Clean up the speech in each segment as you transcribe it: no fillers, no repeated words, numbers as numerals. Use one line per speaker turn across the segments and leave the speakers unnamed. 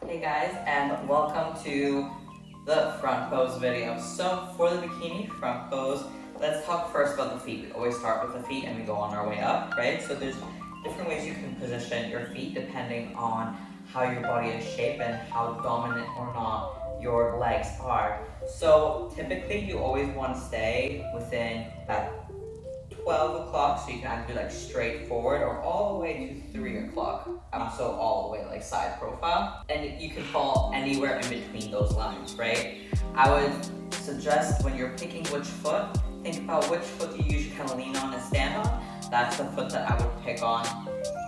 Hey guys, and welcome to the front pose video. So for the bikini front pose, let's talk first about the feet. We always start with the feet and we go on our way up, right? So there's different ways you can position your feet depending on how your body is shaped and how dominant or not your legs are. So typically you always want to stay within that 12 o'clock, so you can either do like straight forward or all the way to 3 o'clock. So all the way like side profile. And you can fall anywhere in between those lines, right? I would suggest when you're picking which foot, think about which foot you usually kind of lean on and stand on. That's the foot that I would pick on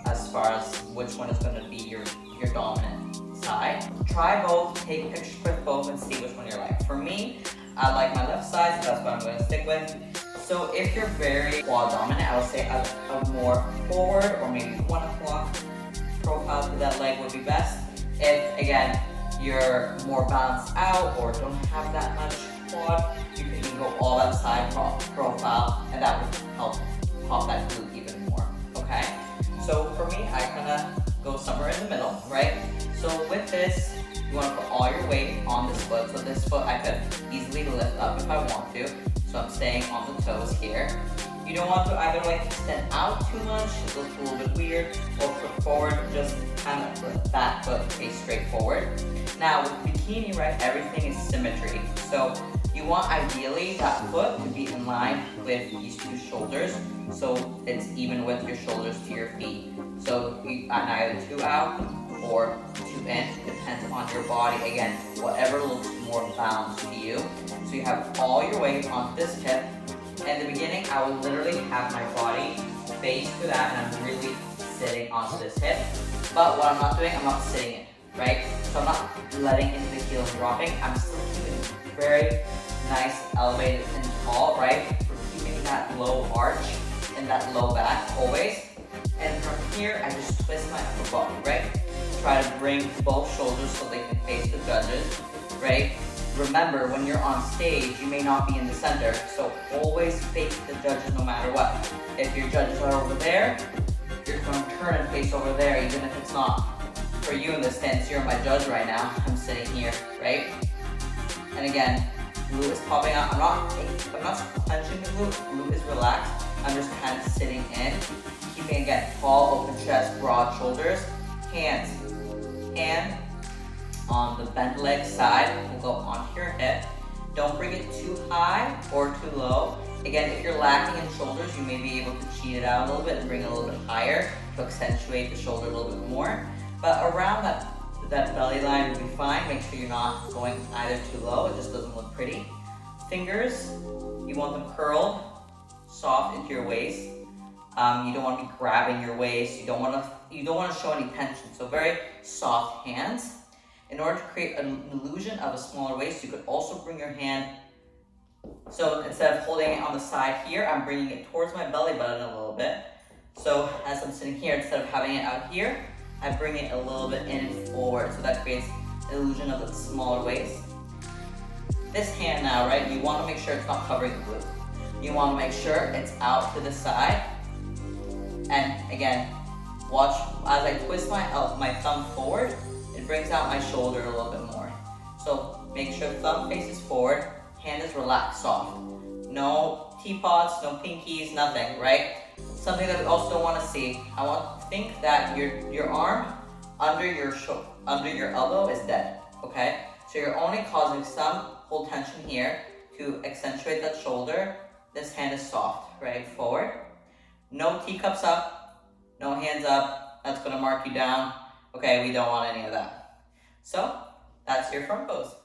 as far as which one is going to be your dominant side. Try both, take pictures with both and see which one you like. For me, I like my left side, so that's what I'm going to stick with. So if you're very quad dominant, I would say a more forward or maybe 1 o'clock profile to that leg would be best. If, again, you're more balanced out or don't have that much quad, you can even go all that side profile, and that would help pop that glute even more, okay? So for me, I kind of go somewhere in the middle, right? So with this, you want to put all your weight on this foot. So this foot I could easily lift up if I want to. So I'm staying on the toes here. You don't want to either like extend out too much, it looks a little bit weird, or put forward, just kind of put that foot face straight forward. Now with bikini, right, everything is symmetry. So you want ideally that foot to be in line with these two shoulders, so it's even with your shoulders to your feet. So either 2 out or 2 in, depends on your body. Again, whatever looks more balanced to you. So you have all your weight on this hip. In the beginning, I will literally have my body face to that, and I'm really sitting onto this hip. But what I'm not doing, I'm not sitting in, right? So I'm not letting into the heel and dropping. I'm still keeping it very nice, elevated and tall, right? We're keeping that low arch and that low back always. And from here, I just twist my upper body, right? Try to bring both shoulders so they can face the judges, right? Remember, when you're on stage, you may not be in the center, so always face the judges no matter what. If your judges are over there, you're going to turn and face over there, even if it's not for you in the stance. You're my judge right now. I'm sitting here, right? And again, glute is popping out. I'm not clenching the glute. Glute is relaxed. I'm just kind of sitting in, keeping again tall, open chest, broad shoulders, hands, hand on the bent leg side will go onto your hip. Don't bring it too high or too low. Again, if you're lacking in shoulders, you may be able to cheat it out a little bit and bring it a little bit higher to accentuate the shoulder a little bit more. But around that belly line will be fine. Make sure you're not going either too low. It just doesn't look pretty. Fingers, you want them curled, soft into your waist. You don't want to be grabbing your waist. You don't want to show any tension. So very soft hands. In order to create an illusion of a smaller waist, you could also bring your hand. So instead of holding it on the side here, I'm bringing it towards my belly button a little bit. So as I'm sitting here, instead of having it out here, I bring it a little bit in and forward. So that creates an illusion of a smaller waist. This hand now, right, you want to make sure it's not covering the glute. You want to make sure it's out to the side. And again, watch as I twist my thumb forward, it brings out my shoulder a little bit more. So make sure thumb faces forward, hand is relaxed, soft. No teapots, no pinkies, nothing, right? Something that we also don't want to see. I want to think that your arm under your elbow is dead, okay? So you're only causing some hold tension here to accentuate that shoulder. This hand is soft, right? Forward. No teacups up, no hands up. That's going to mark you down. Okay, we don't want any of that. So that's your front pose.